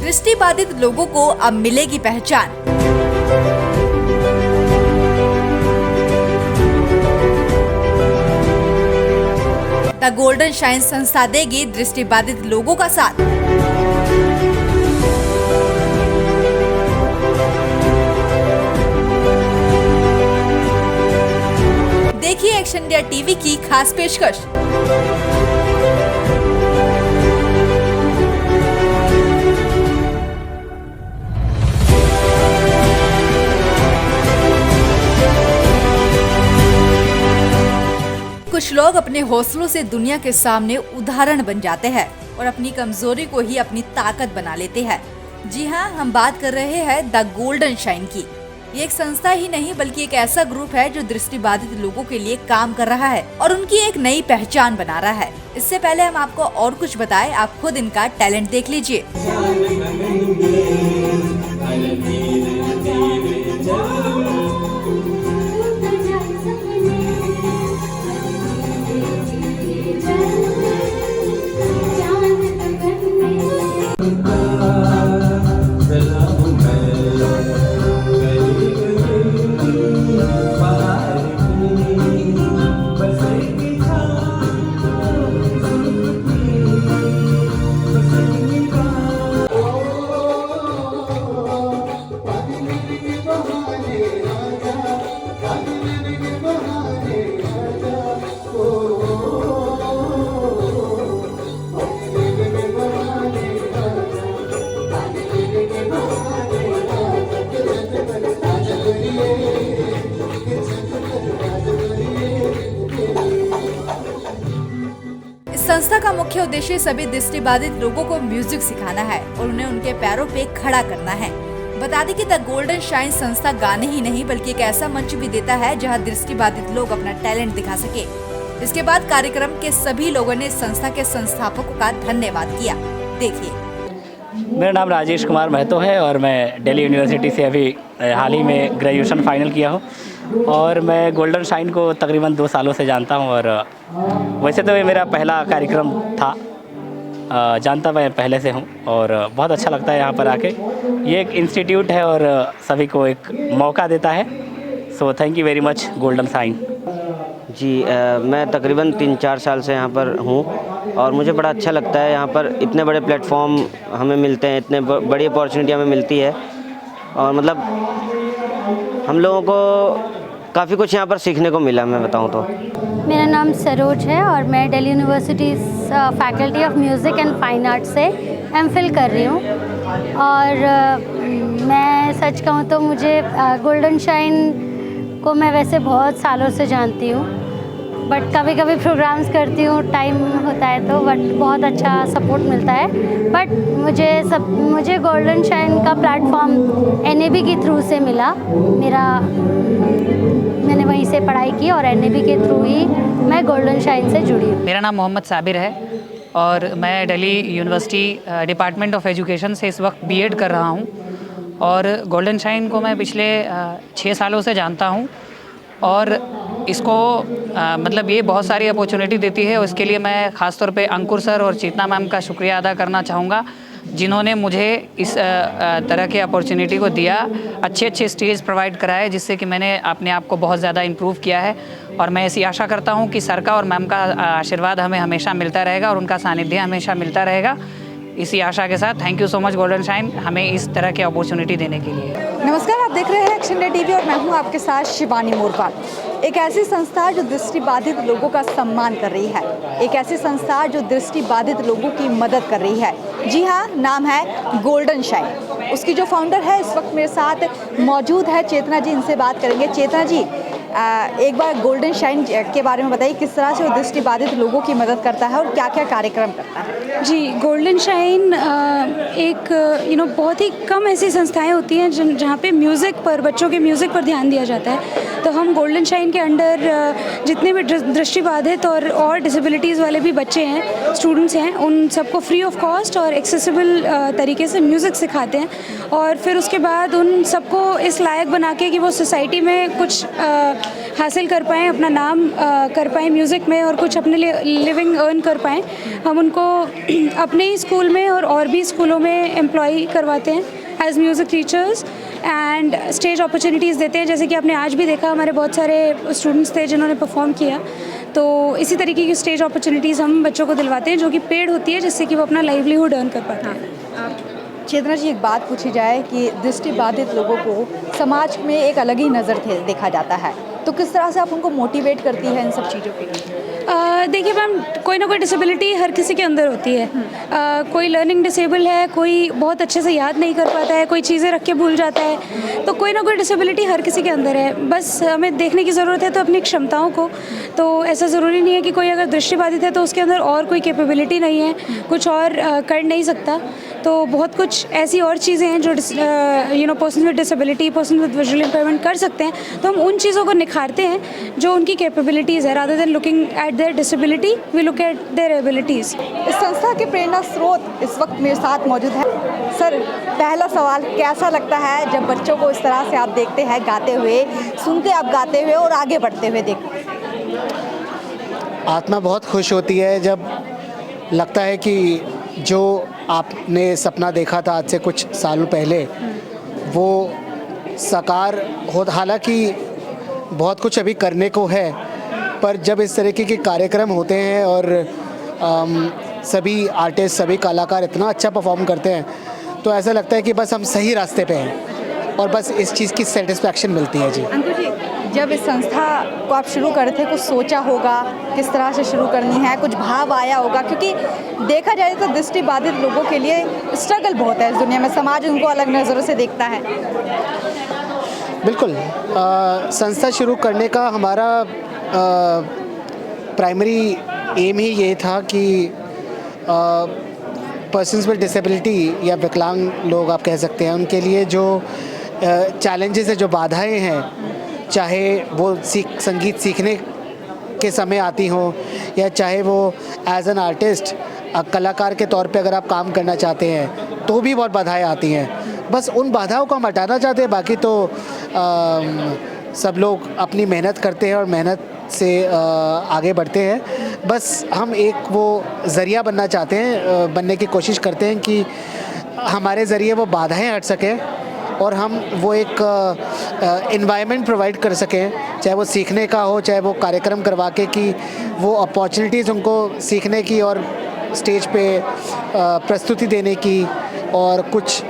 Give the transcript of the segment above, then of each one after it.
दृष्टिबाधित लोगों को अब मिलेगी पहचान। द गोल्डन शाइन संस्था देगी दृष्टिबाधित लोगों का साथ। देखिए एक्शन इंडिया टीवी की खास पेशकश। कुछ लोग अपने हौसलों से दुनिया के सामने उदाहरण बन जाते हैं और अपनी कमजोरी को ही अपनी ताकत बना लेते हैं। जी हाँ, हम बात कर रहे हैं द गोल्डन शाइन की। ये एक संस्था ही नहीं बल्कि एक ऐसा ग्रुप है जो दृष्टिबाधित लोगों के लिए काम कर रहा है और उनकी एक नई पहचान बना रहा है। इससे पहले हम आपको और कुछ बताएं, आप खुद इनका टैलेंट देख लीजिए। संस्था का मुख्य उद्देश्य सभी दृष्टिबाधित लोगों को म्यूजिक सिखाना है और उन्हें उनके पैरों पे खड़ा करना है। बता दें कि द गोल्डन शाइन संस्था गाने ही नहीं बल्कि एक ऐसा मंच भी देता है जहां दृष्टिबाधित लोग अपना टैलेंट दिखा सके। इसके बाद कार्यक्रम के सभी लोगों ने संस्था के संस्थापकों का धन्यवाद किया। देखिए। मेरा नाम राजेश कुमार महतो है और मैं दिल्ली यूनिवर्सिटी से अभी हाल ही में ग्रेजुएशन फाइनल किया हूँ और मैं गोल्डन शाइन को तकरीबन 2 सालों से जानता हूँ। और वैसे तो ये मेरा पहला कार्यक्रम था, जानता मैं पहले से हूँ और बहुत अच्छा लगता है यहाँ पर आके। ये एक इंस्टीट्यूट है और सभी को एक मौका देता है। So thank you very much golden shine. जी मैं तकरीबन 3-4 साल से यहाँ पर हूँ और मुझे बड़ा अच्छा लगता है। यहाँ पर इतने बड़े प्लेटफॉर्म हमें मिलते हैं, इतने बड़ी अपॉर्चुनिटी हमें मिलती है और मतलब हम लोगों को काफ़ी कुछ यहाँ पर सीखने को मिला। मैं बताऊँ तो मेरा नाम सरोज है और मैं Delhi university faculty of music and fine art से एमफिल कर रही हूँ। और मैं सच कहूँ तो मुझे गोल्डन शाइन को मैं वैसे बहुत सालों से जानती हूँ, बट कभी कभी प्रोग्राम्स करती हूँ, टाइम होता है तो, बट बहुत अच्छा सपोर्ट मिलता है। बट मुझे गोल्डन शाइन का प्लेटफॉर्म NAB के थ्रू से मिला। मैंने वहीं से पढ़ाई की और NAB के थ्रू ही मैं गोल्डन शाइन से जुड़ी हूँ। मेरा नाम मोहम्मद साबिर है और मैं Delhi university department of education से इस वक्त B.Ed कर रहा हूँ और गोल्डन शाइन को मैं पिछले 6 सालों से जानता हूँ और इसको मतलब ये बहुत सारी अपॉर्चुनिटी देती है और इसके लिए मैं ख़ास तौर पे अंकुर सर और चेतना मैम का शुक्रिया अदा करना चाहूँगा, जिन्होंने मुझे इस तरह की अपॉर्चुनिटी को दिया, अच्छे स्टेज प्रोवाइड कराए, जिससे कि मैंने अपने आप को बहुत ज़्यादा इम्प्रूव किया है। और मैं ऐसी आशा करता हूँ कि सर का और मैम का आशीर्वाद हमें हमेशा मिलता रहेगा और उनका सानिध्य हमेशा मिलता रहेगा। इसी आशा के साथ thank you so much golden shine हमें इस तरह की अपॉर्चुनिटी देने के लिए। नमस्कार, आप देख रहे हैं एक्शन इंडिया टीवी और मैं हूं आपके साथ शिवानी मोरवाल। एक ऐसी संस्था जो दृष्टिबाधित लोगों का सम्मान कर रही है, एक ऐसी संस्था जो दृष्टिबाधित लोगों की मदद कर रही है। जी हाँ, नाम है गोल्डन शाइन। उसकी जो फाउंडर है इस वक्त मेरे साथ मौजूद है चेतना जी, इनसे बात करेंगे। चेतना जी, एक बार गोल्डन शाइन के बारे में बताइए, किस तरह से वो दृष्टिबाधित लोगों की मदद करता है और क्या क्या कार्यक्रम करता है? जी, गोल्डन शाइन एक बहुत ही कम ऐसी संस्थाएं होती हैं जहाँ पे म्यूज़िक पर, बच्चों के म्यूज़िक पर ध्यान दिया जाता है। तो हम गोल्डन शाइन के अंडर जितने भी दृष्टिबाधित और डिसेबिलिटीज़ वाले भी बच्चे हैं, स्टूडेंट्स हैं, उन सबको फ्री ऑफ कॉस्ट और एक्सेसिबल तरीके से म्यूज़िक सिखाते हैं और फिर उसके बाद उन सबको इस लायक बना के कि वो सोसाइटी में कुछ हासिल कर पाएँ, अपना नाम कर पाएँ म्यूज़िक में और कुछ अपने लिए लिविंग अर्न कर पाएँ, हम उनको अपने ही स्कूल में और भी स्कूलों में एम्प्लॉय करवाते हैं as music teachers and stage opportunities देते हैं। जैसे कि आपने आज भी देखा हमारे बहुत सारे स्टूडेंट्स थे जिन्होंने परफॉर्म किया, तो इसी तरीके की स्टेज अपॉर्चुनिटीज़ हम बच्चों को दिलवाते हैं जो कि पेड होती है, जिससे कि वो अपना लाइवलीहुड अर्न कर पाते हैं। चेतना जी, एक बात पूछी जाए कि दृष्टिबाधित लोगों को समाज में एक अलग ही नज़र देखा जाता है, तो किस तरह से आप उनको मोटिवेट करती है इन सब चीज़ों के लिए? देखिए मैम, कोई ना कोई डिसेबिलिटी हर किसी के अंदर होती है। कोई लर्निंग डिसेबल है, कोई बहुत अच्छे से याद नहीं कर पाता है, कोई चीज़ें रख के भूल जाता है, तो कोई ना कोई डिसेबिलिटी हर किसी के अंदर है। बस हमें देखने की ज़रूरत है तो अपनी क्षमताओं को। तो ऐसा ज़रूरी नहीं है कि कोई अगर दृष्टिबाधित है तो उसके अंदर और कोई कैपेबिलिटी नहीं है, कुछ और कर नहीं सकता। तो बहुत कुछ ऐसी और चीज़ें हैं जो person with disability, person with visual impairment कर सकते हैं, तो हम उन चीज़ों को निखारते हैं जो उनकी कैपेबिलिटीज़ है। Rather than looking at their disability, we look at their abilities. इस संस्था के प्रेरणा स्रोत इस वक्त मेरे साथ मौजूद है। सर, पहला सवाल, कैसा लगता है जब बच्चों को इस तरह से आप देखते हैं गाते हुए, सुनते आप गाते हुए और आगे बढ़ते हुए देखते? आत्मा बहुत खुश होती है जब लगता है कि जो आपने सपना देखा था आज से कुछ सालों पहले, वो साकार हो। हालांकि बहुत कुछ अभी करने को है, पर जब इस तरीके के कार्यक्रम होते हैं और सभी आर्टिस्ट, सभी कलाकार इतना अच्छा परफॉर्म करते हैं, तो ऐसा लगता है कि बस हम सही रास्ते पे हैं और बस इस चीज़ की सेटिस्फैक्शन मिलती है। जी अंकुर जी, जब इस संस्था को आप शुरू करे थे, कुछ सोचा होगा किस तरह से शुरू करनी है, कुछ भाव आया होगा? क्योंकि देखा जाए तो दृष्टिबाधित लोगों के लिए स्ट्रगल बहुत है इस दुनिया में, समाज उनको अलग नज़रों से देखता है। बिल्कुल, संस्था शुरू करने का हमारा प्राइमरी एम ही ये था कि पर्सन्स विद डिसेबिलिटी या विकलांग लोग आप कह सकते हैं, उनके लिए जो चैलेंजेस है, जो बाधाएं हैं, चाहे वो संगीत सीखने के समय आती हों या चाहे वो एज एन आर्टिस्ट, कलाकार के तौर पे अगर आप काम करना चाहते हैं तो भी बहुत बाधाएं आती हैं। बस उन बाधाओं को हम हटाना चाहते हैं। बाकी तो सब लोग अपनी मेहनत करते हैं और मेहनत से आगे बढ़ते हैं। बस हम एक वो ज़रिया बनना चाहते हैं, बनने की कोशिश करते हैं कि हमारे ज़रिए वो बाधाएं हट सकें और हम वो एक एनवायरनमेंट प्रोवाइड कर सकें, चाहे वो सीखने का हो, चाहे वो कार्यक्रम करवा के कि वो अपॉर्चुनिटीज़ उनको सीखने की और स्टेज पे प्रस्तुति देने की और कुछ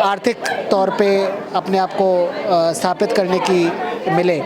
आर्थिक तौर पे अपने आप को स्थापित करने की मिले।